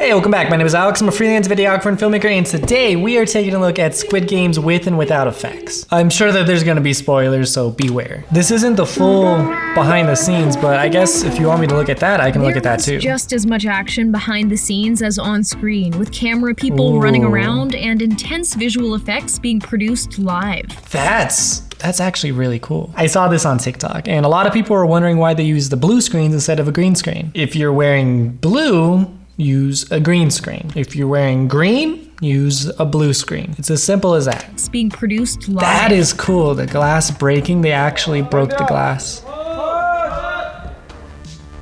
Hey, welcome back. My name is Alex. I'm a freelance videographer and filmmaker, and today we are taking a look at Squid Games with and without effects. I'm sure that there's going to be spoilers, so beware. This isn't the full behind the scenes, but I guess if you want me to look at that, I can look at that too. Just as much action behind the scenes as on screen, with camera people running around and intense visual effects being produced live. That's actually really cool. I saw this on TikTok, and a lot of people were wondering why they use the blue screens instead of a green screen. If you're wearing blue, use a green screen. If you're wearing green, use a blue screen. It's as simple as that. It's being produced live. That is cool. The glass breaking, they actually broke the glass.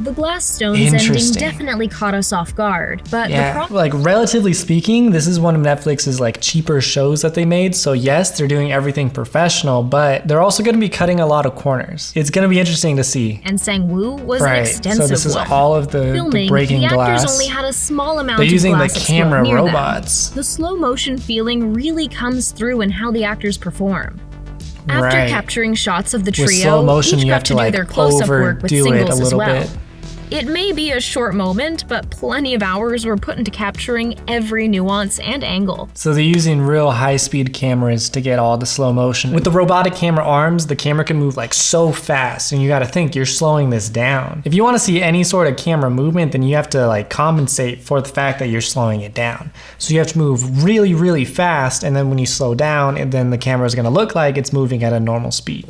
The glass stones ending definitely caught us off guard, but like relatively speaking, this is one of Netflix's like cheaper shows that they made. So yes, they're doing everything professional, but they're also going to be cutting a lot of corners. It's going to be interesting to see. And Sang-Woo was an extensive So this is one. all of the breaking glass. The actors only had a small amount They're of using the glass camera near robots. them. The slow motion feeling really comes through in how the actors perform. After capturing shots of the trio, with slow motion, each you got have to do like their close-up work with overdo it a singles as little well. bit. It may be a short moment, but plenty of hours were put into capturing every nuance and angle. So they're using real high-speed cameras to get all the slow motion. With the robotic camera arms, the camera can move like so fast, and you gotta think you're slowing this down. If you wanna see any sort of camera movement, then you have to like compensate for the fact that you're slowing it down. So you have to move really, really fast, and then when you slow down, and then the camera is gonna look like it's moving at a normal speed.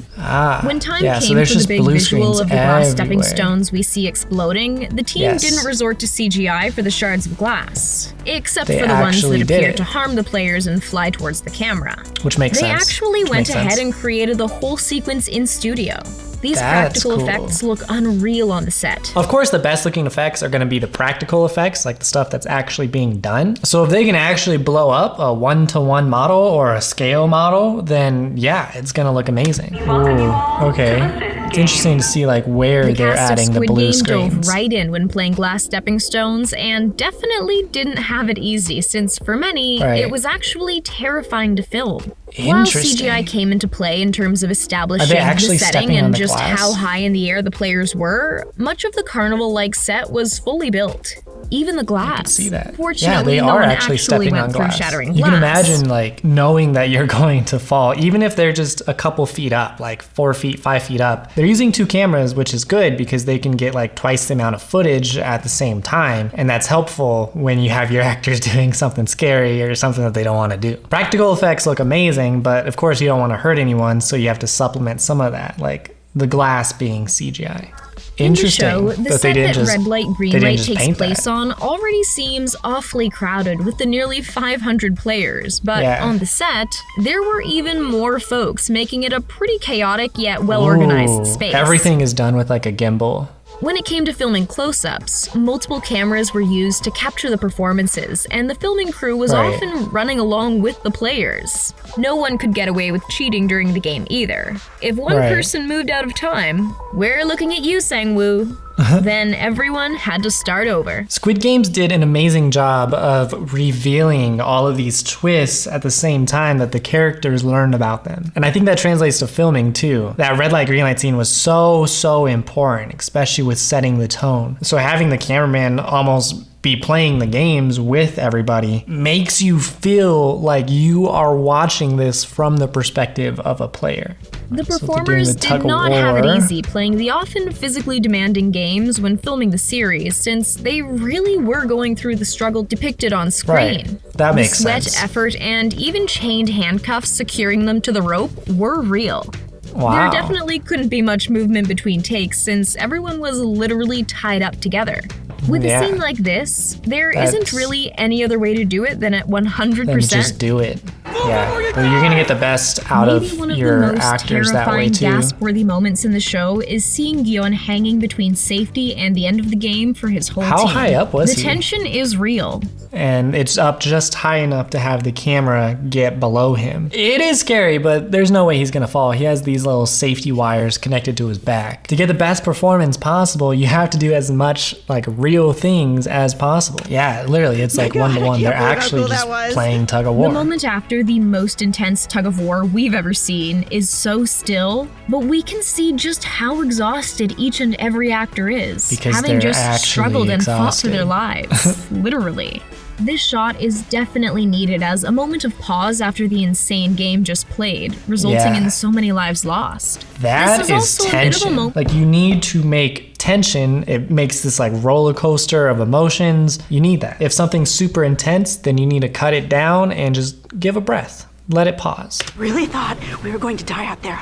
When time came for the big visual of the glass stepping stones we see exploding, the team didn't resort to CGI for the shards of glass, except for the ones that appeared to harm the players and fly towards the camera. Which makes sense. They actually went ahead and created the whole sequence in studio. These practical effects look unreal on the set. Of course, the best looking effects are going to be the practical effects, like the stuff that's actually being done. So if they can actually blow up a 1-to-1 model or a scale model, then yeah, it's going to look amazing. Ooh, okay. It's interesting to see like where they're adding the blue screens. The cast of Squid Game dove right in when playing glass stepping stones, and definitely didn't have it easy, since for many, it was actually terrifying to film. While CGI came into play in terms of establishing the setting and just how high in the air the players were, much of the carnival-like set was fully built. Even the glass. I can see that. Fortunately, they no are one actually stepping on glass. Shattering you can imagine like knowing that you're going to fall, even if they're just a couple feet up, like 4 feet, 5 feet up. They're using 2 cameras, which is good because they can get like twice the amount of footage at the same time. And that's helpful when you have your actors doing something scary or something that they don't want to do. Practical effects look amazing, but of course you don't want to hurt anyone, so you have to supplement some of that, like the glass being CGI. Interesting. In the show, the set that red light, green light takes place on already seems awfully crowded with the nearly 500 players, but on the set, there were even more folks, making it a pretty chaotic yet well-organized space. Everything is done with like a gimbal. When it came to filming close-ups, multiple cameras were used to capture the performances, and the filming crew was often running along with the players. No one could get away with cheating during the game either. If one person moved out of time, we're looking at you, Sang-Woo. Then everyone had to start over. Squid Games did an amazing job of revealing all of these twists at the same time that the characters learned about them. And I think that translates to filming too. That red light, green light scene was so important, especially with setting the tone. So having the cameraman almost be playing the games with everybody makes you feel like you are watching this from the perspective of a player. The performers did not have it easy playing the often physically demanding games when filming the series, since they really were going through the struggle depicted on screen. That makes sense. The sweat, effort, and even chained handcuffs securing them to the rope were real. There definitely couldn't be much movement between takes, since everyone was literally tied up together. With a scene like this, there isn't really any other way to do it than at 100%. Then just do it. Yeah, but you're gonna get the best out of your actors that way too. Maybe one of the most gasp-worthy moments in the show is seeing Gi-Hun hanging between safety and the end of the game for his whole team. How high up was he? The tension is real. And it's up just high enough to have the camera get below him. It is scary, but there's no way he's gonna fall. He has these little safety wires connected to his back. To get the best performance possible, you have to do as much like real things as possible. Yeah, literally, it's like 1-to-1. They're actually just playing Tug of War. The moment after together the most intense tug of war we've ever seen is so still, but we can see just how exhausted each and every actor is, because having they're just struggled and fought for exhausted. their lives, literally. This shot is definitely needed as a moment of pause after the insane game just played, resulting in so many lives lost. That is tension. Like, you need to make tension. It makes this like roller coaster of emotions. You need that. If something's super intense, then you need to cut it down and just give a breath. Let it pause. Really thought we were going to die out there.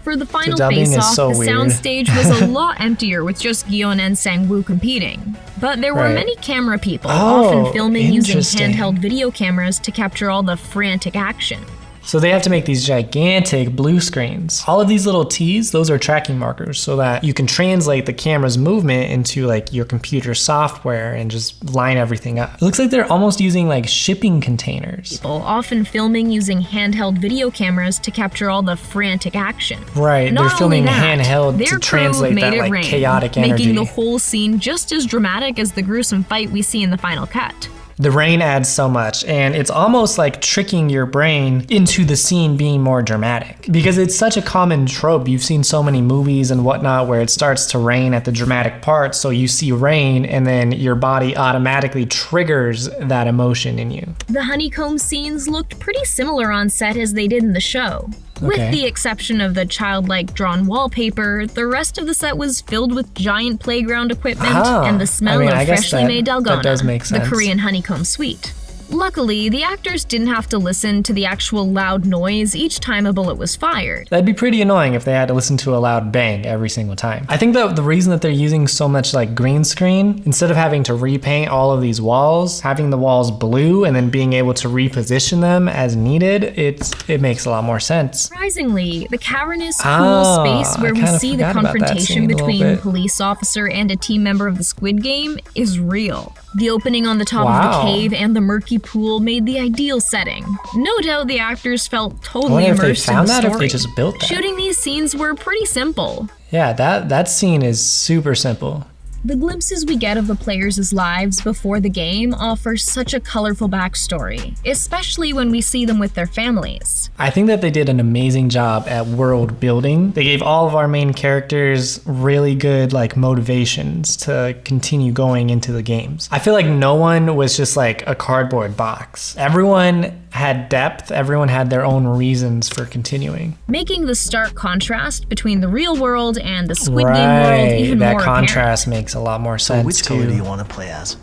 For the final face-off, the soundstage was a lot emptier with just Gi-Hun and Sang-Woo competing. But there were many camera people, often filming using handheld video cameras to capture all the frantic action. So they have to make these gigantic blue screens. All of these little T's, those are tracking markers so that you can translate the camera's movement into like your computer software and just line everything up. It looks like they're almost using like shipping containers. People often filming using handheld video cameras to capture all the frantic action. Right, they're filming handheld to translate that like chaotic energy. Making the whole scene just as dramatic as the gruesome fight we see in the final cut. The rain adds so much, and it's almost like tricking your brain into the scene being more dramatic. Because it's such a common trope. You've seen so many movies and whatnot where it starts to rain at the dramatic part, so you see rain and then your body automatically triggers that emotion in you. The honeycomb scenes looked pretty similar on set as they did in the show. With the exception of the childlike drawn wallpaper, the rest of the set was filled with giant playground equipment and the smell of freshly made dalgona, the Korean honeycomb sweet. Luckily, the actors didn't have to listen to the actual loud noise each time a bullet was fired. That'd be pretty annoying if they had to listen to a loud bang every single time. I think that the reason that they're using so much like green screen, instead of having to repaint all of these walls, having the walls blue and then being able to reposition them as needed, it makes a lot more sense. Surprisingly, the cavernous, cool space where we see the confrontation between a police officer and a team member of the Squid Game is real. The opening on the top of the cave and the murky pool made the ideal setting. No doubt the actors felt totally immersed in the story. Or if they just built that. Shooting these scenes were pretty simple. Yeah, that scene is super simple. The glimpses we get of the players' lives before the game offer such a colorful backstory, especially when we see them with their families. I think that they did an amazing job at world building. They gave all of our main characters really good like motivations to continue going into the games. I feel like no one was just like a cardboard box. Everyone had depth, everyone had their own reasons for continuing. Making the stark contrast between the real world and the Squid Game world even more apparent. That contrast makes a lot more sense. So which color do you want to play as?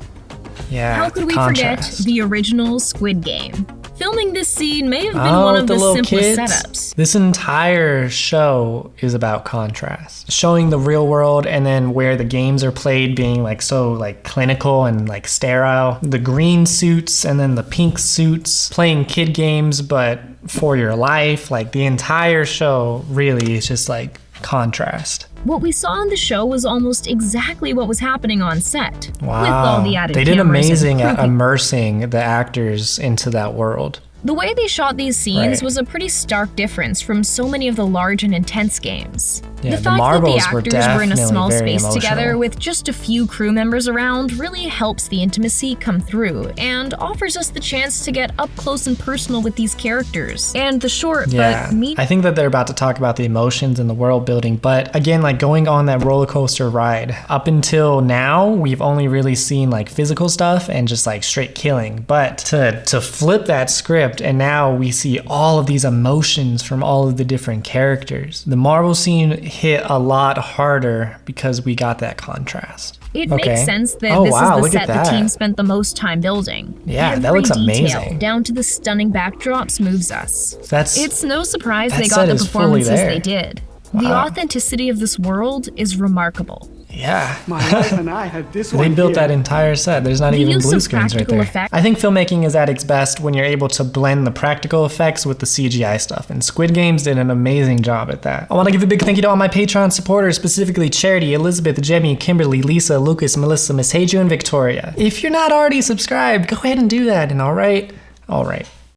Yeah, how could we forget the original Squid Game? Filming this scene may have been one of the simplest setups. This entire show is about contrast. Showing the real world and then where the games are played being like so like clinical and like sterile. The green suits and then the pink suits. Playing kid games but for your life. Like the entire show really is just like contrast. What we saw on the show was almost exactly what was happening on set. Wow. With all the added they did amazing at immersing the actors into that world. The way they shot these scenes was a pretty stark difference from so many of the large and intense games. Yeah, the fact that the actors were in a small space together with just a few crew members around really helps the intimacy come through and offers us the chance to get up close and personal with these characters. And the short but I think that they're about to talk about the emotions and the world building, but again, like going on that roller coaster ride. Up until now, we've only really seen like physical stuff and just like straight killing, but to flip that script and now we see all of these emotions from all of the different characters. The Marvel scene hit a lot harder because we got that contrast. It makes sense that this is the set the team spent the most time building. Yeah, that looks amazing. Down to the stunning backdrops moves us. It's no surprise they got the performances they did. The authenticity of this world is remarkable. Yeah. My wife and I had this one They built here. that entire set. There's not even blue screens right there. I think filmmaking is at its best when you're able to blend the practical effects with the CGI stuff, and Squid Games did an amazing job at that. I want to give a big thank you to all my Patreon supporters, specifically Charity, Elizabeth, Jemmy, Kimberly, Lisa, Lucas, Melissa, Miss Heiju, and Victoria. If you're not already subscribed, go ahead and do that, and all right.